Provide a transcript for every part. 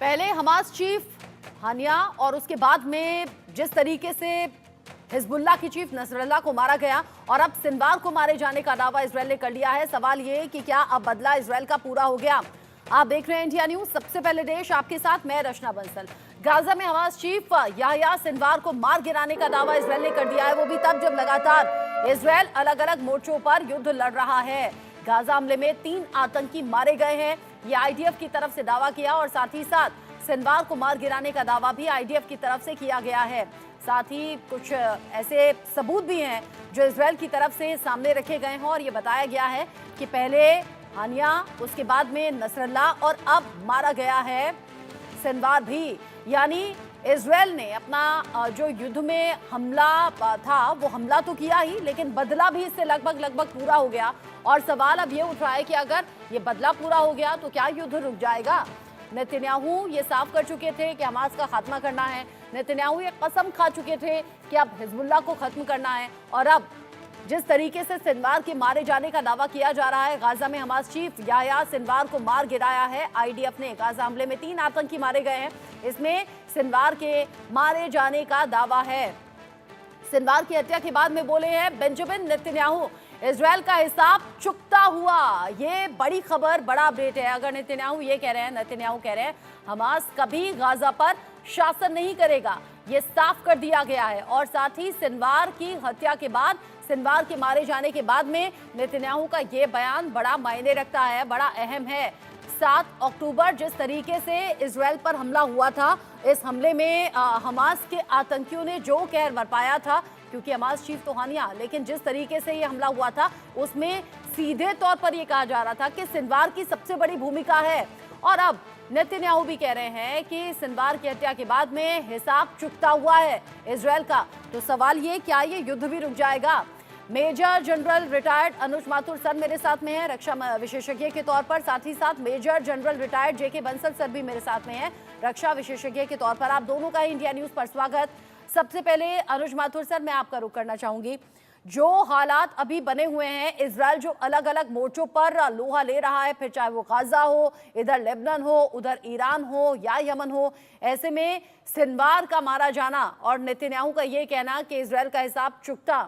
पहले Hamas chief Haniyeh और उसके बाद में जिस तरीके से हिजबुल्लाह की चीफ नसरल्लाह को मारा गया और अब सिनवार को मारे जाने का दावा इजरायल ने कर लिया है। सवाल ये कि क्या अब बदला इजरायल का पूरा हो गया? आप देख रहे हैं इंडिया न्यूज। सबसे पहले देश आपके साथ, मैं रचना बंसल। गाजा में हमास चीफ याह्या सिनवार को मार गिराने का दावा इजरायल ने कर दिया है, वो भी तब जब लगातार इजरायल अलग अलग मोर्चों पर युद्ध लड़ रहा है। गाजा हमले में 3 आतंकी मारे गए हैं, ये आईडीएफ की तरफ से दावा किया और साथ ही साथ सिनवार को मार गिराने का दावा भी आईडीएफ की तरफ से किया गया है। साथ ही कुछ ऐसे सबूत भी हैं जो इजरायल की तरफ से सामने रखे गए हैं और ये बताया गया है कि पहले हानिया, उसके बाद में नसरल्लाह और अब मारा गया है सिनवार भी। यानी इजरायल ने अपना जो युद्ध में हमला था वो हमला तो किया ही, लेकिन बदला भी इससे लगभग पूरा हो गया। और सवाल अब ये उठ रहा है कि अगर ये बदला पूरा हो गया तो क्या युद्ध रुक जाएगा? नेतन्याहू ये साफ कर चुके थे कि हमास का खात्मा करना है। नेतन्याहू ये कसम खा चुके थे कि अब हिजबुल्लाह को खत्म करना है। और अब जिस तरीके से सिनवार के मारे जाने का दावा किया जा रहा है, गाजा में हमास चीफ याह्या सिनवार को मार गिराया है आईडीएफ ने। गाजा हमले में 3 आतंकी मारे गए हैं, इसमें सिनवार के मारे जाने का दावा है। सिनवार की हत्या के बाद में बोले हैं बेंजामिन नेतन्याहू, इजरायल का हिसाब चुकता हुआ। ये बड़ी खबर, बड़ा अपडेट है। अगर नेतन्याहू ये कह रहे हैं, नेतन्याहू कह रहे हैं हमास कभी गाजा पर शासन नहीं करेगा, ये साफ कर दिया गया है। और साथ ही सिनवार की हत्या के बाद, सिनवार के मारे जाने के बाद में नेतन्याहू का ये बयान बड़ा मायने रखता है, बड़ा अहम है। 7 अक्टूबर जिस तरीके से इजरायल पर हमला हुआ था, इस हमले में हमास के आतंकियों ने जो कहर बरपाया था, क्योंकि हमास चीफ तो हानिया, लेकिन जिस तरीके से ये हमला हुआ था उसमें सीधे तौर पर ये कहा जा रहा था कि सिनवार की सबसे बड़ी भूमिका है। और अब नेतन्याहू भी कह रहे हैं कि सिनवार की हत्या के बाद में हिसाब चुकता हुआ है इजरायल का। तो सवाल ये, क्या ये युद्ध भी रुक जाएगा? मेजर जनरल रिटायर्ड अनुज माथुर सर मेरे साथ में है, रक्षा विशेषज्ञ के तौर पर। साथ ही साथ मेजर जनरल रिटायर्ड जेके बंसल सर भी मेरे साथ में है, रक्षा विशेषज्ञ के तौर पर। आप दोनों का इंडिया न्यूज पर स्वागत। सबसे पहले अनुज माथुर सर, मैं आपका रुख करना चाहूंगी। जो हालात अभी बने हुए हैं, इजरायल जो अलग अलग मोर्चों पर लोहा ले रहा है, फिर चाहे वो गाजा हो, इधर लेबनान हो, उधर ईरान हो या यमन हो, ऐसे में सिनवार का मारा जाना और नेतन्याहू का ये कहना कि इजरायल का हिसाब चुकता,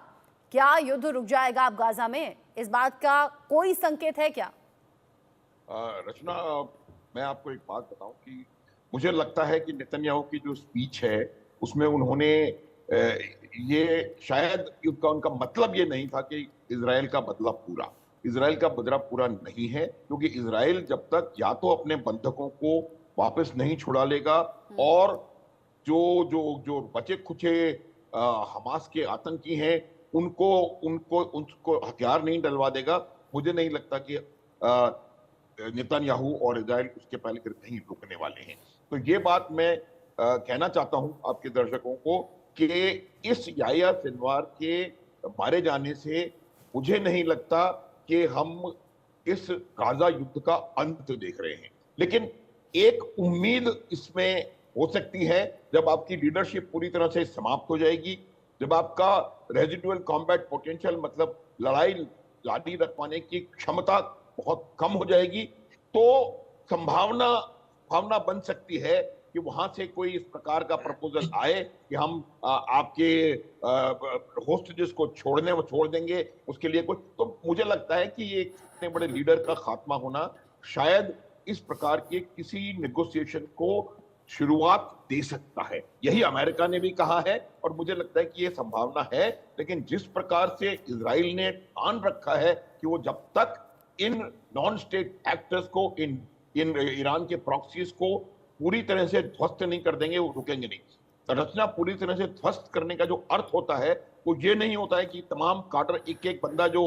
क्या युद्ध रुक जाएगा अब गाजा में? इस बात का कोई संकेत है क्या? रचना, मैं आपको एक बात बताऊं कि मुझे लगता है कि नेतन्याहू की जो स्पीच है उसमें उन्होंने ये शायद युद्ध का उनका मतलब ये नहीं था कि इजराइल का बदला पूरा, इजराइल का बदला पूरा नहीं है, क्योंकि इजराइल जब तक या तो अपने बंधकों को वापस नहीं छुड़ा लेगा और जो जो जो बचे खुचे हमास के आतंकी हैं उनको उनको उनको हथियार नहीं डलवा देगा, मुझे नहीं लगता कि नेतन्याहू और इजराइल उसके पहले कहीं रुकने वाले हैं। तो ये बात मैं कहना चाहता हूं आपके दर्शकों को कि इस याह्या सिनवार के मारे जाने से मुझे नहीं लगता कि हम इस गाजा युद्ध का अंत देख रहे हैं, लेकिन एक उम्मीद इसमें हो सकती है जब आपकी लीडरशिप पूरी तरह से समाप्त हो जाएगी, जब आपका रेजिडुअल कॉम्बैट पोटेंशियल, मतलब लड़ाई जारी रखवाने की क्षमता बहुत कम हो जाएगी, तो भावना बन सकती है कि वहां से कोई इस प्रकार का प्रपोजल आए कि हम आपके होस्टेजेस को छोड़ देंगे, उसके लिए कोई। तो मुझे लगता है कि ये इतने बड़े लीडर का खात्मा होना शायद इस प्रकार के किसी नेगोशिएशन को शुरुआत दे सकता है। यही अमेरिका ने भी कहा है और मुझे लगता है कि ये संभावना है। लेकिन जिस प्रकार से इजराइल ने ठान रखा है कि वो जब तक इन नॉन स्टेट एक्टर्स को, इन ईरान के प्रॉक्सीज को पूरी तरह से ध्वस्त नहीं कर देंगे, वो रुकेंगे नहीं। रचना, पूरी तरह से ध्वस्त करने का जो अर्थ होता है वो ये नहीं होता है कि तमाम काडर, एक बंदा जो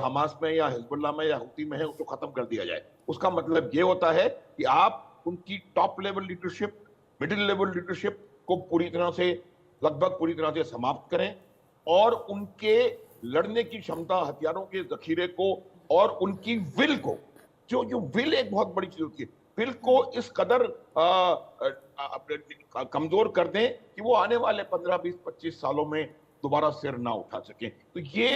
हमास में या हिजबुल्लाह में या हुती में है उसको खत्म कर दिया जाए। उसका मतलब ये होता है कि आप उनकी top level leadership, middle level leadership को पूरी तरह से, लगभग पूरी तरह से समाप्त करें और उनके लड़ने की क्षमता, हथियारों के जखीरे को और उनकी विल को, जो विल एक बहुत बड़ी चीज होती है, विल को इस कदर कमजोर कर दें कि वो आने वाले 15, 20, 25 सालों में दोबारा सिर ना उठा सके। तो ये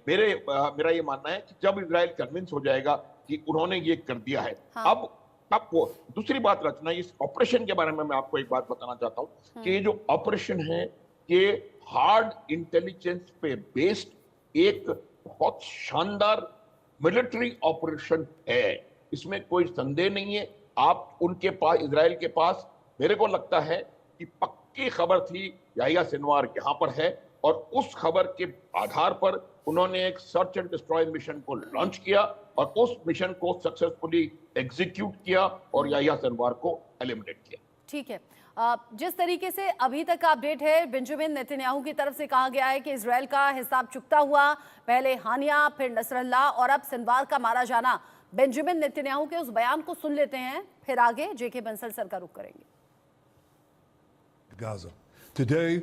मेरा ये मानना है कि जब इजराइल कन्विंस हो जाएगा कि उन्होंने ये कर दिया है, हाँ। अब अब वो दूसरी बात रचना, इस ऑपरेशन के बारे में मैं आपको एक बात बताना चाहता हूं कि ये जो ऑपरेशन है ये हार्ड इंटेलिजेंस पे बेस्ड एक बहुत शानदार मिलिट्री ऑपरेशन है, इसमें कोई संदेह नहीं है। आप उनके पास, इजराइल के पास, मेरे को लगता है कि पक्की खबर थी याहिया सिनवार यहाँ पर है, और उस खबर के आधार पर उन्होंने एक सर्च एंड डिस्ट्रॉय मिशन को लॉन्च किया और उस मिशन को सक्सेसफुली एग्जीक्यूट किया और याहिया सिनवार को एलिमिनेट किया। ठीक है, जिस तरीके से अभी तक का अपडेट है, बेंजामिन नेतन्याहू की तरफ से कहा गया है कि इजराइल का हिसाब चुकता हुआ, पहले हानिया फिर नसरल्ला और अब सिनवार का मारा जाना। बेंजामिन नेतन्याहू के उस बयान को सुन लेते हैं, फिर आगे जेके बंसल सर का रुख करेंगे। Gaza. Today,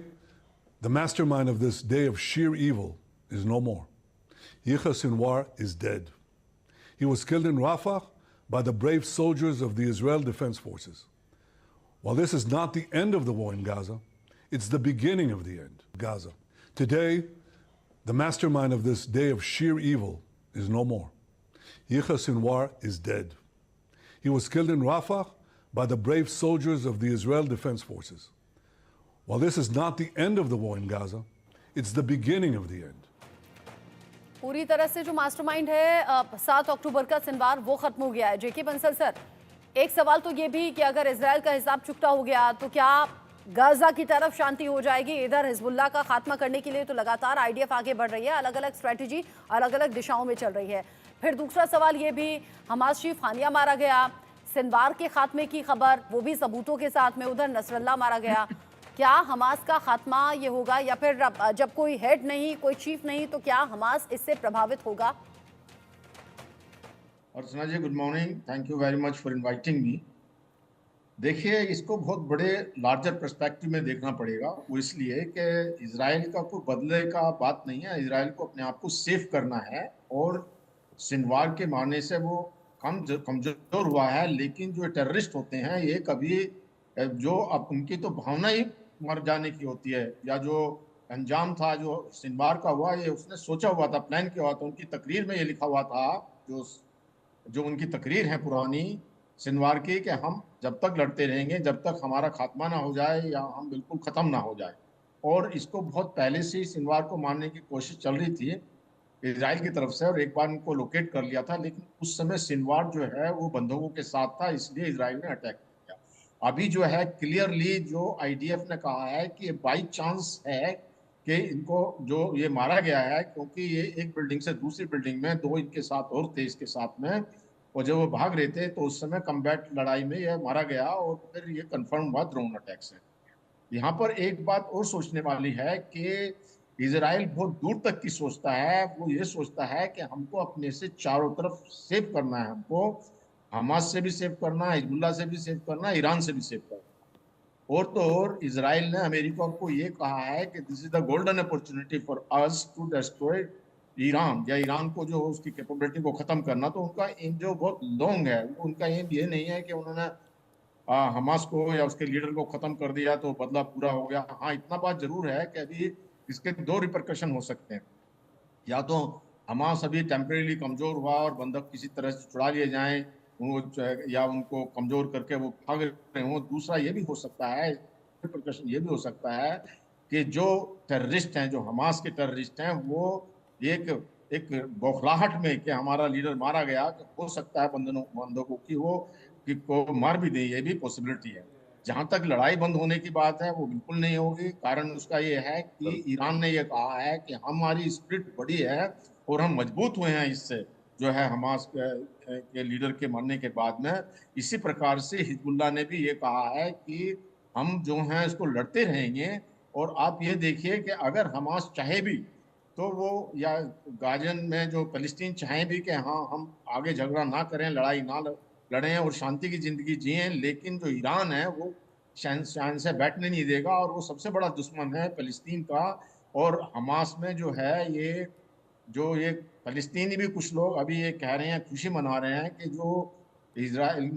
the mastermind of this day of sheer evil is no more. Yahya Sinwar is dead. He was killed in Rafah by the brave soldiers of the Israel Defense Forces. While this is not the end of the war in Gaza, it's the beginning of the end. Gaza. Today, the mastermind of this day of sheer evil is no more. Yahya Sinwar is dead. He was killed in Rafah by the brave soldiers of the Israel Defense Forces. While this is not the end of the war in Gaza, it's the beginning of the end. पूरी तरह से जो mastermind है 7 अक्टूबर का Sinwar वो खत्म हो गया है। जेके बंसल सर, एक सवाल तो ये भी कि अगर इजराइल का हिसाब चुकता हो गया तो क्या गाजा की तरफ शांति हो जाएगी? इधर हिजबुल्लाह का खात्मा करने के लिए तो लगातार आईडीएफ आगे बढ़ रही है, अलग अलग स्ट्रैटेजी अलग अलग दिशाओं में चल रही है। फिर दूसरा सवाल ये भी, हमास चीफ हानिया मारा गया, सिनवार के खात्मे की खबर वो भी सबूतों के साथ में, उधर नसरल्ला मारा गया। क्या हमास का खात्मा ये होगा या फिर जब कोई हेड नहीं, कोई चीफ नहीं, तो क्या हमास इससे प्रभावित होगा? Archana ji, good morning, thank you very much for inviting me. देखिए, इसको बहुत बड़े लार्जर पर्सपेक्टिव में देखना पड़ेगा। वो इसलिए कि इजराइल का कोई बदले का बात नहीं है, इजराइल को अपने आप को सेफ करना है और सिनवार के मारने से वो कमजोर हुआ है। लेकिन जो टेररिस्ट होते हैं ये कभी जो अब उनकी तो भावना ही मर जाने की होती है, या जो अंजाम था जो सिनवार का हुआ ये उसने सोचा हुआ था, प्लान किया हुआ था। उनकी तकरीर में ये लिखा हुआ था, जो उनकी तकरीर है पुरानी सिनवार की, कि हम जब तक लड़ते रहेंगे जब तक हमारा खात्मा ना हो जाए या हम बिल्कुल ख़त्म ना हो जाए। और इसको बहुत पहले से ही सिनवार को मारने की कोशिश चल रही थी इजराइल की तरफ से, और एक बार इनको लोकेट कर लिया था। लेकिन उस समय सिनवार जो है वो बंदूकों के साथ था, इसलिए इजराइल ने अटैक किया। अभी जो है क्लियरली जो आईडीएफ ने कहा है कि बाई चांस है कि इनको जो ये मारा गया है, क्योंकि ये एक बिल्डिंग से दूसरी बिल्डिंग में, 2 इनके साथ और थे इसके साथ में, और जब वो भाग रहे थे तो उस समय कम्बैट लड़ाई में ये मारा गया और फिर ये कंफर्म हुआ ड्रोन अटैक से। यहाँ पर एक बात और सोचने वाली है कि इजराइल बहुत दूर तक की सोचता है। वो ये सोचता है कि हमको अपने से चारों तरफ सेव करना है, हमको हमास से भी सेव करना है, हिजबुल्लाह से भी सेव करना है, ईरान से भी सेव करना है। और तो और इजराइल ने अमेरिका को ये कहा है कि this is the golden opportunity for us to destroy Iran, या ईरान को जो उसकी कैपेबिलिटी को खत्म करना। तो उनका एम जो बहुत लॉन्ग है, उनका एम ये नहीं है कि उन्होंने हमास को या उसके लीडर को खत्म कर दिया तो बदला पूरा हो गया। हाँ, इतना बात जरूर है कि अभी इसके 2 रिपरकशन हो सकते हैं, या तो हमास अभी टेम्परेरी कमजोर हुआ और बंधक किसी तरह से छुड़ा लिए जाएं, या उनको कमजोर करके वो भाग रहे हों। दूसरा ये भी हो सकता है, रिपरकशन ये भी हो सकता है कि जो टेररिस्ट हैं, जो हमास के टेररिस्ट हैं, वो एक बौखलाहट में कि हमारा लीडर मारा गया, हो सकता है बंदूकों की वो को मार भी दे, ये भी पॉसिबिलिटी है। जहां तक लड़ाई बंद होने की बात है वो बिल्कुल नहीं होगी। कारण उसका ये है कि ईरान ने ये कहा है कि हमारी स्पिरिट बड़ी है और हम मजबूत हुए हैं इससे, जो है हमास के लीडर के मरने के बाद में। इसी प्रकार से हिजबुल्लाह ने भी ये कहा है कि हम जो हैं इसको लड़ते रहेंगे। और आप ये देखिए कि अगर हमास चाहे भी तो वो, या गाजन में जो फलस्तीन चाहें भी कि हाँ हम आगे झगड़ा ना करें, लड़ाई ना लड़ें और शांति की ज़िंदगी जिएं, लेकिन जो ईरान है वो शान से बैठने नहीं देगा। और वो सबसे बड़ा दुश्मन है फलस्तीन का। और हमास में जो है ये फलस्तीनी भी कुछ लोग अभी ये कह रहे हैं, खुशी मना रहे हैं कि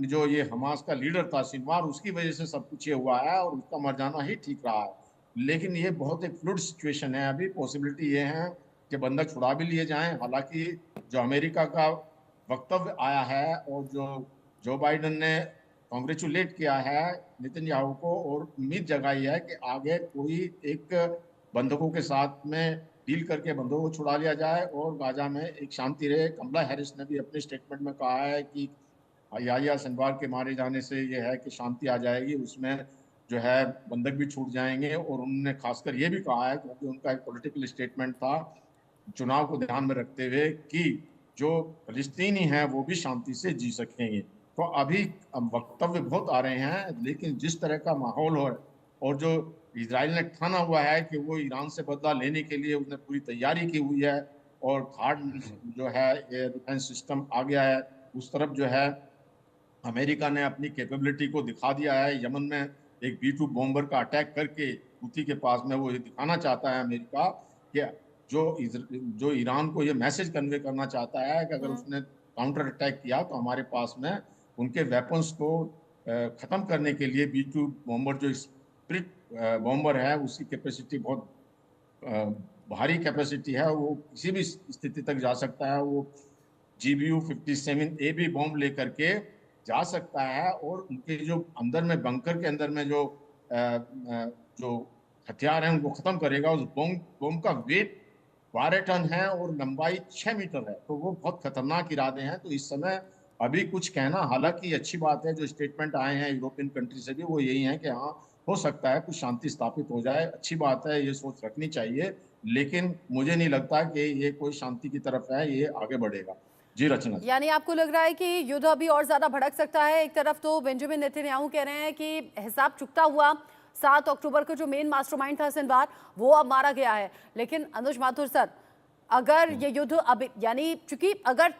जो ये हमास का लीडर था सिनवार, उसकी वजह से सब कुछ ये हुआ है और उसका मर जाना ही ठीक रहा है। लेकिन ये बहुत एक फ्लूइड सिचुएशन है। अभी पॉसिबिलिटी ये है कि बंधक छुड़ा भी लिए जाएं। हालांकि जो अमेरिका का वक्तव्य आया है और जो जो बाइडेन ने कॉन्ग्रेचुलेट किया है नेतन्याहू को और उम्मीद जगाई है कि आगे कोई एक बंधकों के साथ में डील करके बंधकों को छुड़ा लिया जाए और गाजा में एक शांति रहे। कमला हैरिस ने भी अपने स्टेटमेंट में कहा है कि याहिया सिनवार के मारे जाने से ये है कि शांति आ जाएगी, उसमें जो है बंधक भी छूट जाएंगे। और उन्होंने खासकर ये भी कहा है, क्योंकि उनका एक पॉलिटिकल स्टेटमेंट था चुनाव को ध्यान में रखते हुए, कि जो फलस्तीनी हैं वो भी शांति से जी सकेंगे। तो अभी वक्तव्य बहुत आ रहे हैं, लेकिन जिस तरह का माहौल हो और जो इजराइल ने ठाना हुआ है कि वो ईरान से बदला लेने के लिए उसने पूरी तैयारी की हुई है और थार्ड जो है ये डिफेंस सिस्टम आ गया है, उस तरफ जो है अमेरिका ने अपनी कैपेबिलिटी को दिखा दिया है। यमन में एक B-2 बॉम्बर का अटैक करके हूती के पास में वो ये दिखाना चाहता है अमेरिका कि जो ईरान को ये मैसेज कन्वे करना चाहता है कि अगर उसने काउंटर अटैक किया तो हमारे पास में उनके वेपन्स को खत्म करने के लिए B-2 बॉम्बर जो स्प्लिट बॉम्बर है उसकी कैपेसिटी बहुत भारी कैपेसिटी है, वो किसी भी स्थिति तक जा सकता है। वो GBU-57A भी बॉम्ब लेकर के जा सकता है और उनके जो अंदर में बंकर के अंदर में जो हथियार हैं उनको खत्म करेगा। उस बॉम्ब का वेट 12 टन है और लंबाई 6 मीटर है, तो वो बहुत खतरनाक इरादे हैं। तो इस समय अभी कुछ कहना, हालांकि अच्छी बात है जो स्टेटमेंट आए हैं यूरोपियन कंट्री से भी, वो यही है कि हाँ हो सकता है कुछ शांति स्थापित हो जाए, अच्छी बात है, ये सोच रखनी चाहिए। लेकिन मुझे नहीं लगता कि ये कोई शांति की तरफ है, ये आगे बढ़ेगा। जी रचना। यानी आपको लग रहा है कि युद्ध अभी और ज्यादा भड़क सकता है? एक तरफ तो बेंजामिन नेतन्याहू कह रहे हैं कि हिसाब चुकता हुआ 7 अक्टूबर को जो मेन मास्टरमाइंड था सिनवार, वो अब मारा गया है। लेकिन अनुज माथुर सर, अगर ये युद्ध अब यानी चूंकि अगर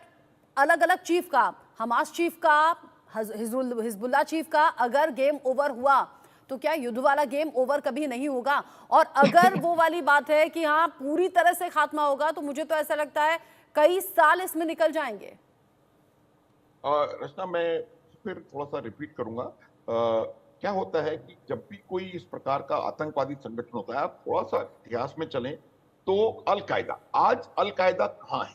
अलग अलग चीफ का, हमास चीफ का, हिजबुल्लाह चीफ का अगर गेम ओवर हुआ तो क्या युद्ध वाला गेम ओवर कभी नहीं होगा? और अगर वो वाली बात है कि हाँ पूरी तरह से खात्मा होगा, तो मुझे तो ऐसा लगता है कई साल इसमें निकल जाएंगे। रचना, मैं फिर थोड़ा सा रिपीट करूंगा। क्या होता है कि जब भी कोई इस प्रकार का आतंकवादी संगठन होता है, आप थोड़ा सा इतिहास में चलें तो अलकायदा, आज अलकायदा कहाँ है?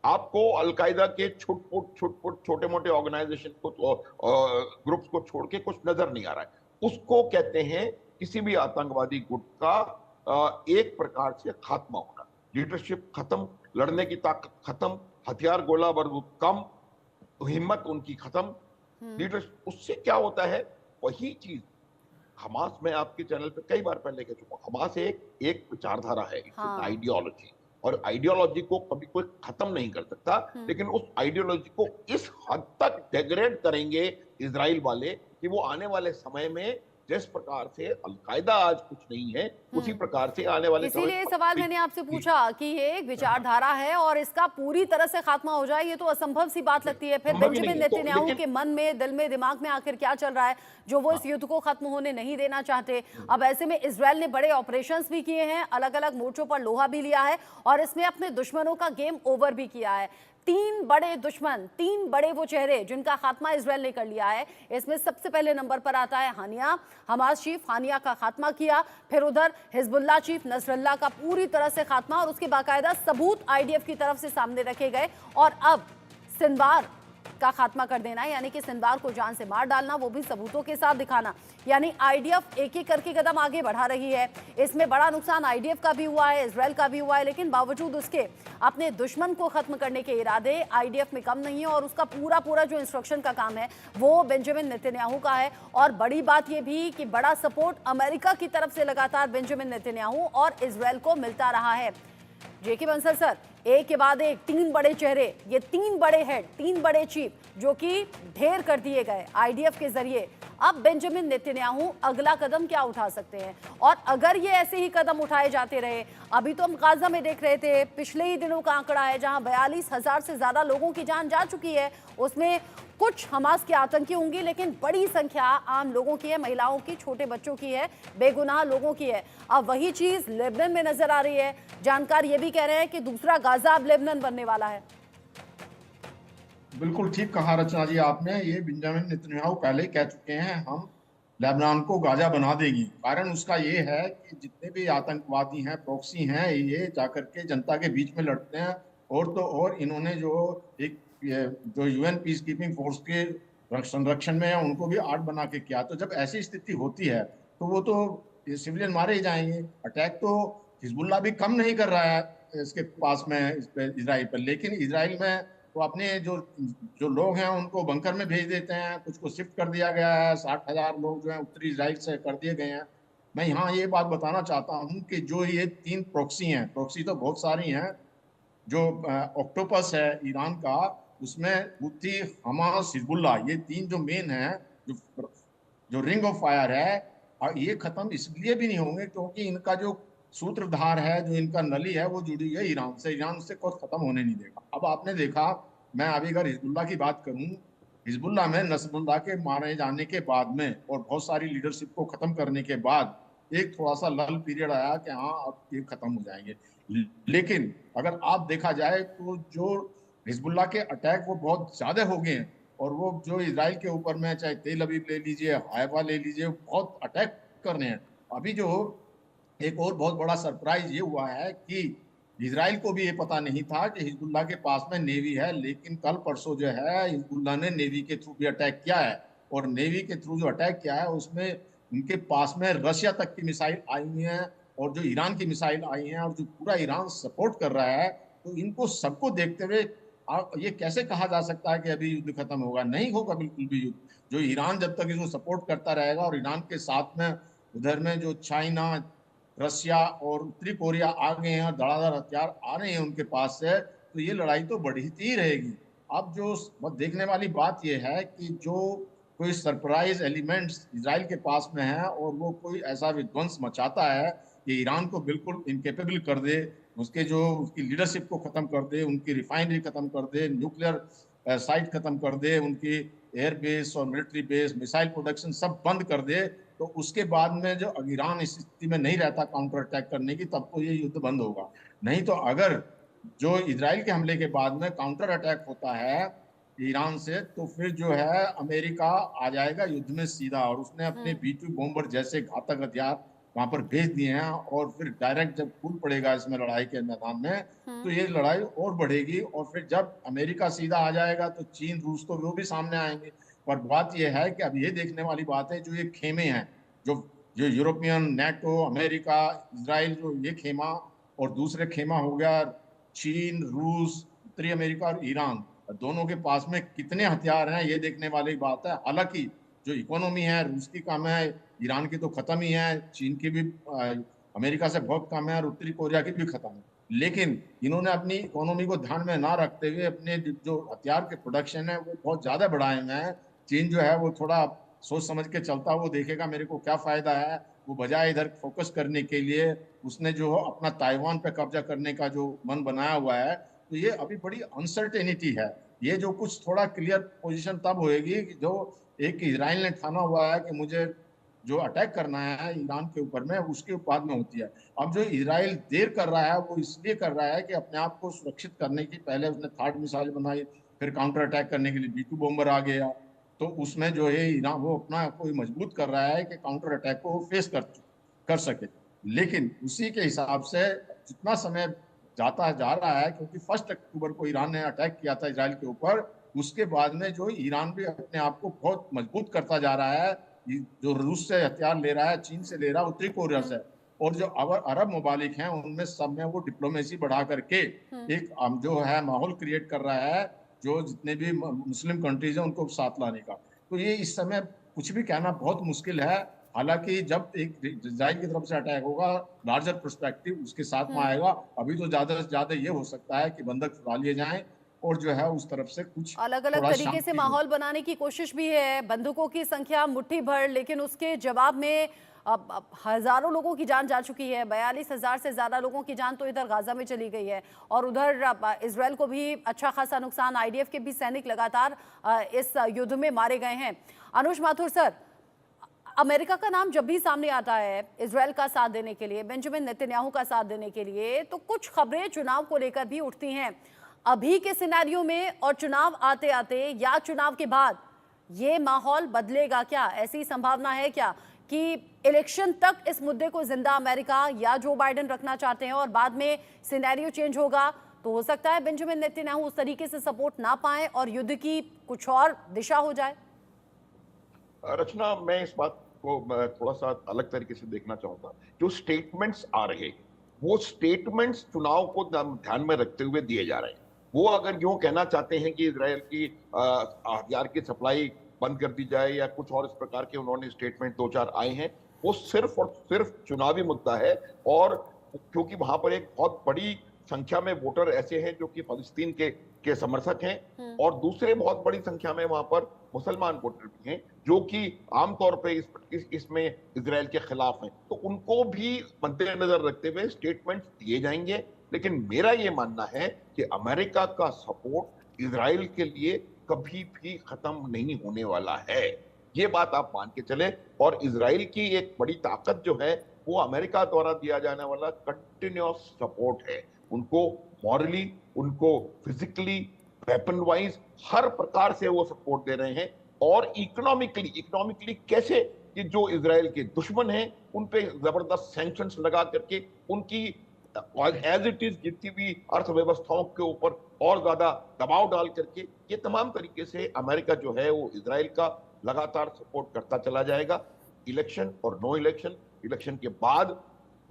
आपको अलकायदा के छुटपुट छोटे मोटे ऑर्गेनाइजेशन को, ग्रुप्स को छोड़ के कुछ नजर नहीं आ रहा है। उसको कहते हैं किसी भी आतंकवादी गुट का एक प्रकार से खात्मा होना। लीडरशिप खत्म, लड़ने की ताकत खत्म, हथियार गोला बारूद कम, हिम्मत उनकी खत्म। लीडरशिप, उससे क्या होता है? वही चीज हमास, में आपके चैनल पे कई बार पहले कह चुका हूं, हमास एक विचारधारा है, आइडियोलॉजी, और आइडियोलॉजी को कभी कोई खत्म नहीं कर सकता। लेकिन उस आइडियोलॉजी को इस हद तक डेग्रेड करेंगे इजराइल वाले कि वो आने वाले समय में जिस प्रकार से अलकायदा आज कुछ नहीं है, उसी प्रकार से आने वाले समय। इसीलिए सवाल मैंने आपसे पूछा कि ये एक विचारधारा है और इसका पूरी तरह से खात्मा हो जाए, ये तो असंभव सी बात लगती है। फिर बेंजामिन नेतन्याहू के मन में, दिल में, दिमाग में आखिर क्या चल रहा है जो वो इस युद्ध को खत्म होने नहीं देना चाहते? अब ऐसे में इजराइल ने बड़े ऑपरेशंस भी किए हैं, अलग अलग मोर्चों पर लोहा भी लिया है और इसमें अपने दुश्मनों का गेम ओवर भी किया है। 3 बड़े दुश्मन, 3 बड़े वो चेहरे जिनका खात्मा इजराइल ने कर लिया है। इसमें सबसे पहले नंबर पर आता है हानिया, हमास चीफ हानिया का खात्मा किया। फिर उधर हिजबुल्लाह चीफ नसरल्लाह का पूरी तरह से खात्मा, और उसके बाकायदा सबूत आईडीएफ की तरफ से सामने रखे गए। और अब सिनवार का खात्मा कर देना, यानी कि सिनवार को जान से मार डालना, वो भी सबूतों के साथ दिखाना। यानी आईडीएफ एक एक करके कदम आगे बढ़ा रही है। इसमें बड़ा नुकसान आईडीएफ का भी हुआ है, इजराइल का भी हुआ है, लेकिन बावजूद उसके अपने दुश्मन को खत्म करने के इरादे आईडीएफ में कम नहीं है और उसका पूरा जो इंस्ट्रक्शन का काम है वो बेंजामिन नेतन्याहू का है। और बड़ी बात यह भी कि बड़ा सपोर्ट अमेरिका की तरफ से लगातार बेंजामिन नेतन्याहू और इजराइल को मिलता रहा है। जेके बंसल सर, एक के बाद एक 3 बड़े चेहरे, ये 3 बड़े हेड, 3 बड़े चीफ जो कि ढेर कर दिए गए आईडीएफ के जरिए। अब बेंजामिन नेतन्याहू अगला कदम क्या उठा सकते हैं? और अगर ये ऐसे ही कदम उठाए जाते रहे, अभी तो हम गाजा में देख रहे थे, पिछले ही दिनों का आंकड़ा है जहां 42,000 से ज्यादा लोगों की जान जा चुकी है। उसमें कुछ हमास के आतंकी होंगी, लेकिन बड़ी संख्या आम लोगों की है, महिलाओं की, छोटे बच्चों की है, बेगुनाह लोगों की है। अब वही चीज लेबनान में नजर आ रही है। जानकार ये भी कह रहे हैं कि दूसरा गाजा अब लेबनान बनने वाला है। बिल्कुल ठीक कहा रचना जी आपने। ये बेंजामिन नेतन्याहू पहले ही कह चुके हैं, हम लेबनान को गाजा बना देंगी। कारण उसका ये है कि जितने भी आतंकवादी हैं, प्रॉक्सी हैं, ये जाकर के जनता के बीच में लड़ते हैं और तो और इन्होंने जो एक जो यूएन पीस कीपिंग फोर्स के संरक्षण में है उनको भी आर्ट बना के किया। तो जब ऐसी स्थिति होती है तो वो तो सिविलियन मारे ही जाएंगे। अटैक तो हिजबुल्लाह भी कम नहीं कर रहा है इसके पास में इस पे इसराइल पर, लेकिन इसराइल में तो अपने जो जो लोग हैं उनको बंकर में भेज देते हैं, कुछ को शिफ्ट कर दिया गया है। 60,000 लोग जो हैं उत्तरी इसराइल से कर दिए गए हैं। मैं यहाँ ये बात बताना चाहता हूँ कि जो ये 3 प्रॉक्सी हैं, प्रॉक्सी तो बहुत सारी हैं, जो ऑक्टोपस है ईरान का, उसमें हुती, हमास, हिजबुल्लाह, ये 3 जो मेन हैं, जो जो रिंग ऑफ फायर है, और ये खत्म इसलिए भी नहीं होंगे क्योंकि इनका जो सूत्रधार है, जो इनका नली है, वो जुड़ी है ईरान से। ईरान से कोई खत्म होने नहीं देगा। अब आपने देखा, मैं अभी अगर हिजबुल्लाह की बात करूं, हिजबुल्लाह में नसरुल्लाह के मारे जाने के बाद में और बहुत सारी लीडरशिप को खत्म करने के बाद एक थोड़ा सा लल पीरियड आया कि हाँ अब ये खत्म हो जाएंगे। लेकिन अगर आप देखा जाए तो जो हिजबुल्लाह के अटैक वो बहुत ज्यादा हो गए हैं, और वो जो इसराइल के ऊपर में, चाहे तेल अवीव ले लीजिए, हाइफा ले लीजिए, बहुत अटैक कर रहे हैं। अभी जो एक और बहुत बड़ा सरप्राइज ये हुआ है कि इसराइल को भी ये पता नहीं था कि हिजबुल्लाह के पास में नेवी है, लेकिन कल परसों जो है हिजबुल्लाह ने नेवी के थ्रू भी अटैक किया है। और नेवी के थ्रू जो अटैक किया है उसमें उनके पास में रशिया तक की मिसाइल आई हुई है और जो ईरान की मिसाइल आई हैं, और जो पूरा ईरान सपोर्ट कर रहा है। तो इनको सबको देखते हुए ये कैसे कहा जा सकता है कि अभी युद्ध खत्म होगा? नहीं होगा बिल्कुल भी युद्ध। जो ईरान जब तक इसको सपोर्ट करता रहेगा, और ईरान के साथ में उधर में जो चाइना, रशिया और उत्तरी कोरिया आ गए हैं, धड़ाधड़ हथियार आ रहे हैं उनके पास से, तो ये लड़ाई तो बढ़ती ही रहेगी। अब जो देखने वाली बात ये है कि जो कोई सरप्राइज एलिमेंट्स इसराइल के पास में है और वो कोई ऐसा विध्वंस मचाता है कि ईरान को बिल्कुल इनकेपेबल कर दे, उसकी लीडरशिप को खत्म कर दे, उनकी रिफाइनरी खत्म कर दे, न्यूक्लियर साइट खत्म कर दे, उनकी एयर बेस और मिलिट्री बेस, मिसाइल प्रोडक्शन सब बंद कर दे, तो उसके बाद में जो ईरान इस स्थिति में नहीं रहता काउंटर अटैक करने की, तब तो ये युद्ध बंद होगा। नहीं तो अगर जो इजराइल के हमले के बाद में काउंटर अटैक होता है ईरान से, तो फिर जो है अमेरिका आ जाएगा युद्ध में सीधा, और उसने अपने B-2 बॉम्बर जैसे घातक हथियार वहां पर भेज दिए हैं। और फिर डायरेक्ट जब कूद पड़ेगा इसमें लड़ाई के मैदान में, तो ये लड़ाई और बढ़ेगी। और फिर जब अमेरिका सीधा आ जाएगा तो चीन, रूस तो वो भी सामने आएंगे। पर बात यह है कि अब ये देखने वाली बात है, जो ये खेमे हैं, जो जो यूरोपियन, नेटो, अमेरिका, इसराइल, जो ये खेमा, और दूसरे खेमा हो गया चीन, रूस, उत्तरी अमेरिका और ईरान, दोनों के पास में कितने हथियार हैं, ये देखने वाली बात है। हालांकि जो इकोनॉमी है रूस की कम है, ईरान की तो खत्म ही है, चीन की भी अमेरिका से बहुत कम है, और उत्तरी कोरिया की भी खत्म है। लेकिन इन्होंने अपनी इकोनॉमी को ध्यान में ना रखते हुए अपने जो हथियार के प्रोडक्शन है वो बहुत ज्यादा बढ़ाए हुए हैं। चीन जो है वो थोड़ा सोच समझ के चलता, वो देखेगा मेरे को क्या फायदा है, वो बजाय इधर फोकस करने के लिए उसने जो अपना ताइवान पे कब्जा करने का जो मन बनाया हुआ है। तो ये अभी बड़ी अनसर्टेनिटी है। ये जो कुछ थोड़ा क्लियर पोजीशन तब होएगी कि जो एक इजराइल ने ठाना हुआ है कि मुझे जो अटैक करना है ईरान के ऊपर में, उसके बाद में होती है। अब जो इजराइल देर कर रहा है वो इसलिए कर रहा है कि अपने आप को सुरक्षित करने की, पहले उसने थार्ड मिसाइल बनाई, फिर काउंटर अटैक करने के लिए B-2 बॉम्बर आ गया, तो उसमें जो है ईरान वो अपना कोई मजबूत कर रहा है कि काउंटर अटैक को फेस कर सके। लेकिन उसी के हिसाब से जितना समय जा रहा है, क्योंकि 1 अक्टूबर को ईरान ने अटैक किया था इसराइल के ऊपर, उसके बाद में जो ईरान भी अपने आप को बहुत मजबूत करता जा रहा है। जो रूस से हथियार ले रहा है, चीन से ले रहा है, उत्तरी कोरिया से, और जो अरब ममालिक हैं उनमें सब में वो डिप्लोमेसी बढ़ा करके एक जो है माहौल क्रिएट कर रहा है, जो जितने भी मुस्लिम कंट्रीज हैं उनको साथ लाने का। तो ये इस समय कुछ भी कहना बहुत मुश्किल है। हालांकि जब एक इजराइल की तरफ से अटैक होगा, लार्जर पर्सपेक्टिव उसके साथ में आएगा। अभी तो ज्यादा से ज्यादा ये हो सकता है कि बंधक छुड़ा लिए जाएं और जो है उस तरफ से कुछ अलग अलग तरीके से माहौल बनाने की कोशिश भी है। बंदूकों की संख्या मुट्ठी भर, लेकिन उसके जवाब में अब हजारों लोगों की जान जा चुकी है। 42,000 से ज्यादा लोगों की जान तो इधर गाजा में चली गई है, और उधर इजराइल को भी अच्छा खासा नुकसान। IDF के भी सैनिक लगातार इस युद्ध में मारे गए हैं। अनुज माथुर सर, अमेरिका का नाम जब भी सामने आता है इजराइल का साथ देने के लिए, बेंजामिन नेतन्याहू का साथ देने के लिए, तो कुछ खबरें चुनाव को लेकर भी उठती हैं। अभी के सिनेरियो में और चुनाव आते आते या चुनाव के बाद ये माहौल बदलेगा क्या? ऐसी संभावना है क्या कि इलेक्शन तक इस मुद्दे को जिंदा अमेरिका या जो बाइडेन रखना चाहते हैं और बाद में सिनेरियो चेंज होगा, तो हो सकता है बेंजामिन नेतन्याहू उस तरीके से सपोर्ट ना पाए और युद्ध की कुछ और दिशा हो जाए। रचना, मैं इस बात को थोड़ा सा अलग तरीके से देखना चाहूंगा। जो स्टेटमेंट्स आ रहे हैं, वो स्टेटमेंट्स चुनाव को ध्यान में रखते हुए दिए जा रहे हैं। वो अगर यूं कहना चाहते हैं कि इजराइल की हथियार की सप्लाई बंद कर दी जाए या कुछ और इस प्रकार के उन्होंने स्टेटमेंट दो चार आए हैं, वो सिर्फ और सिर्फ चुनावी मुद्दा है। और क्योंकि वहां पर एक बहुत बड़ी संख्या में वोटर ऐसे हैं जो कि फलस्तीन के समर्थक हैं, और दूसरे बहुत बड़ी संख्या में वहां पर मुसलमान वोटर भी हैं जो कि आमतौर पे इसमें इजराइल के खिलाफ हैं। तो उनको भी मद्देनजर रखते हुए स्टेटमेंट्स दिए जाएंगे। लेकिन मेरा ये मानना है कि अमेरिका का सपोर्ट इजराइल के लिए कभी भी खत्म नहीं होने वाला है। ये बात आप मान के चले। और इजराइल की एक बड़ी ताकत जो है वो अमेरिका द्वारा दिया जाने वाला कंटिन्यूअस सपोर्ट है। उनको मॉरली, उनको फिजिकली, वेपन वाइज हर प्रकार से वो सपोर्ट दे रहे हैं। और इकोनॉमिकली कैसे कि जो इजराइल के दुश्मन हैं उन पे जबरदस्त सैंक्शंस लगा करके उनकी एज इट इज गिरती हुई अर्थव्यवस्थाओं के ऊपर और ज्यादा दबाव डाल करके, ये तमाम तरीके से अमेरिका जो है वो इजराइल का लगातार सपोर्ट करता चला जाएगा। इलेक्शन और नो इलेक्शन, इलेक्शन के बाद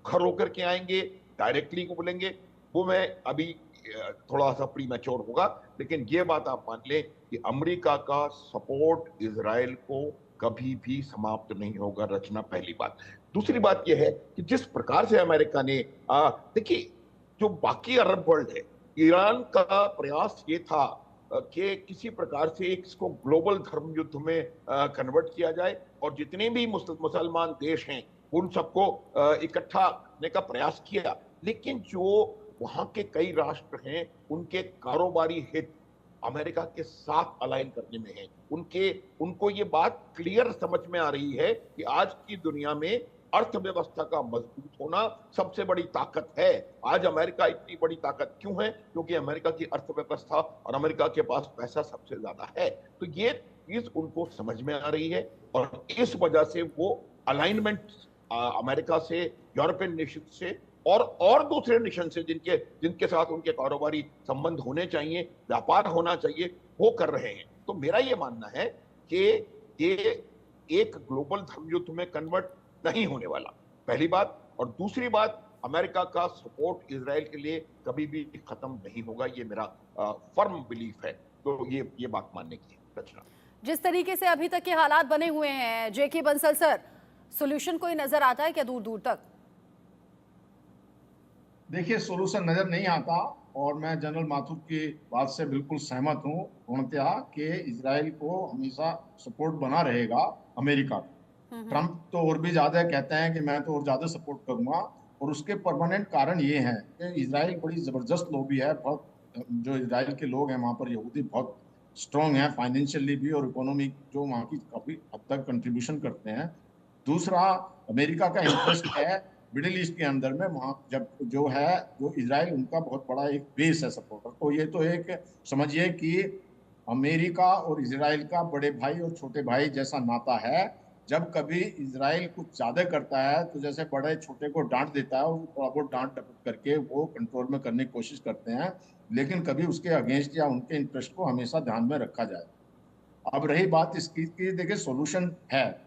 घर होकर के आएंगे, डायरेक्टली को बोलेंगे, वो मैं अभी थोड़ा सा प्री मैच्योर होगा। लेकिन ये बात आप मान लें कि अमेरिका का सपोर्ट इजराइल को कभी भी समाप्त नहीं होगा। रचना, पहली बात। दूसरी बात यह है कि जिस प्रकार से अमेरिका ने देखिए, जो बाकी अरब वर्ल्ड है, ईरान का प्रयास ये था कि किसी प्रकार से इसको ग्लोबल धर्म युद्ध में कन्वर्ट किया जाए और जितने भी मुसलमान देश हैं उन सबको इकट्ठा करने का प्रयास किया। लेकिन जो वहां के कई राष्ट्र हैं उनके कारोबारी हित अमेरिका के साथ अलाइन करने में है। उनको ये बात क्लियर समझ में आ रही है कि आज की दुनिया में अर्थव्यवस्था का मजबूत होना सबसे बड़ी ताकत है। आज अमेरिका इतनी बड़ी ताकत क्यों है? क्योंकि अमेरिका की अर्थव्यवस्था और अमेरिका के पास पैसा सबसे ज्यादा है। तो ये चीज उनको समझ में आ रही है और इस वजह से वो अलाइनमेंट अमेरिका से, यूरोपियन नेशन से और दूसरे नेशन से जिनके साथ उनके कारोबारी संबंध होने चाहिए, व्यापार होना चाहिए, वो कर रहे हैं। तो मेरा ये मानना है कि ये एक ग्लोबल धर्म युद्ध में कन्वर्ट नहीं होने वाला, पहली बात। और दूसरी बात, अमेरिका का सपोर्ट इजराइल के लिए कभी भी खत्म नहीं होगा। ये मेरा फर्म बिलीफ है। तो ये बात मानने की रचना। जिस तरीके से अभी तक के हालात बने हुए हैं, जेके बंसल सर, सॉल्यूशन कोई नजर आता है क्या दूर दूर तक? देखिए, सोल्यूशन नजर नहीं आता और मैं जनरल माथुर की बात से बिल्कुल सहमत हूँ पूर्णतया कि इजराइल को हमेशा सपोर्ट बना रहेगा अमेरिका का। ट्रंप तो और भी ज्यादा कहते हैं कि मैं तो और ज्यादा सपोर्ट करूंगा, और उसके परमानेंट कारण ये है कि इजराइल बड़ी जबरदस्त लॉबी है। बहुत जो इजराइल के लोग हैं वहां पर, यहूदी बहुत स्ट्रांग है फाइनेंशियली भी, और इकोनॉमिक जो वहाँ की काफी हद तक कंट्रीब्यूशन करते हैं। दूसरा, अमेरिका का इंटरेस्ट है मिडिल ईस्ट के अंदर में, वहाँ जब जो इजराइल उनका बहुत बड़ा एक बेस है सपोर्टर। तो ये तो एक समझिए कि अमेरिका और इजराइल का बड़े भाई और छोटे भाई जैसा नाता है। जब कभी इजराइल कुछ ज्यादा करता है तो जैसे बड़े छोटे को डांट देता है, और थोड़ा बहुत डांट डपट करके वो कंट्रोल में करने की कोशिश करते हैं, लेकिन कभी उसके अगेंस्ट या उनके इंटरेस्ट को हमेशा ध्यान में रखा जाए। अब रही बात इसकी कि देखिए, सोल्यूशन है।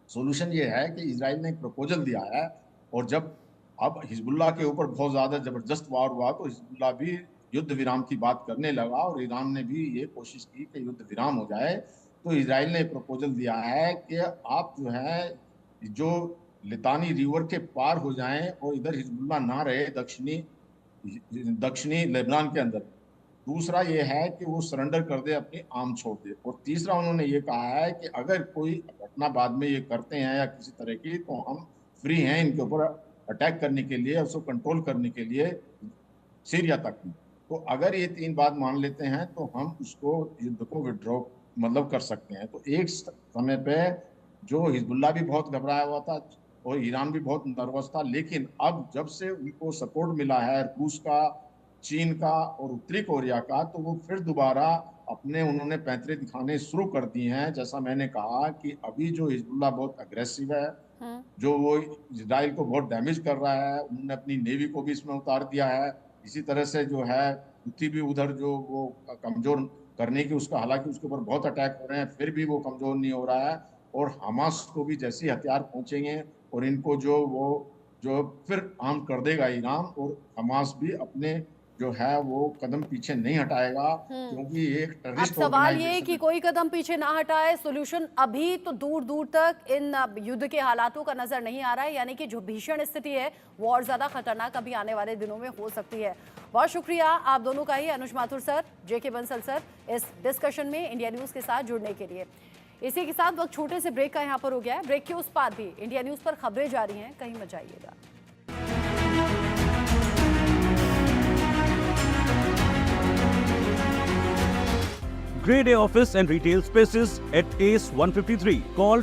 सोल्यूशन ये है कि इजराइल ने एक प्रपोजल दिया है, और जब अब हिजबुल्लाह के ऊपर बहुत ज्यादा जबरदस्त वार हुआ तो हिजबुल्लाह भी युद्ध विराम की बात करने लगा, और ईरान ने भी ये कोशिश की कि युद्ध विराम हो जाए। तो इजराइल ने प्रपोजल दिया है कि आप जो है जो लितानी रिवर के पार हो जाएं और इधर हिजबुल्लाह ना रहे दक्षिणी लेबनान के अंदर। दूसरा ये है कि वो सरेंडर कर दे, अपनी आर्म छोड़ दे। और तीसरा उन्होंने ये कहा है कि अगर कोई घटना बाद में ये करते हैं या किसी तरह की, तो हम फ्री हैं इनके ऊपर अटैक करने के लिए, उसको कंट्रोल करने के लिए सीरिया तक में। तो अगर ये तीन बात मान लेते हैं तो हम उसको युद्ध को विड्रॉ मतलब कर सकते हैं। तो एक समय पे जो हिजबुल्लाह भी बहुत घबराया हुआ था और ईरान भी बहुत नर्वस था, लेकिन अब जब से उनको सपोर्ट मिला है रूस का, चीन का और उत्तरी कोरिया का, तो वो फिर दोबारा उन्होंने पैंतरे दिखाने शुरू कर दिए हैं। जैसा मैंने कहा कि अभी जो हिजबुल्लाह बहुत अग्रेसिव है, जो वो इजराइल को बहुत डैमेज कर रहा है, उन्होंने अपनी नेवी को भी इसमें उतार दिया है, इसी तरह से जो है हुती भी उधर जो वो कमजोर करने की उसका, हालांकि उसके ऊपर बहुत अटैक हो रहे हैं, फिर भी वो कमजोर नहीं हो रहा है। और हमास को भी जैसे हथियार पहुंचेंगे और इनको जो फिर आर्म कर देगा ईरान, और हमास भी अपने जो है वो कदम पीछे नहीं हटाएगा, क्योंकि ये एक अब टेररिस्ट सवाल ये ऑर्गेनाइजेशन कि कोई कदम पीछे ना हटाए, सोल्यूशन अभी तो दूर दूर तक इन युद्ध के हालातों का नजर नहीं आ रहा है, यानी कि जो भीषण स्थिति है वो और ज्यादा खतरनाक अभी आने वाले दिनों में हो सकती है। बहुत शुक्रिया आप दोनों का ही, अनुज माथुर सर, जेके बंसल सर, इस डिस्कशन में इंडिया न्यूज के साथ जुड़ने के लिए। इसी के साथ वक्त छोटे से ब्रेक का यहाँ पर हो गया है। ब्रेक के उस पार भी इंडिया न्यूज पर खबरें जारी हैं, कहीं मत जाइएगा। Grade A office and retail spaces at ACE 153. Call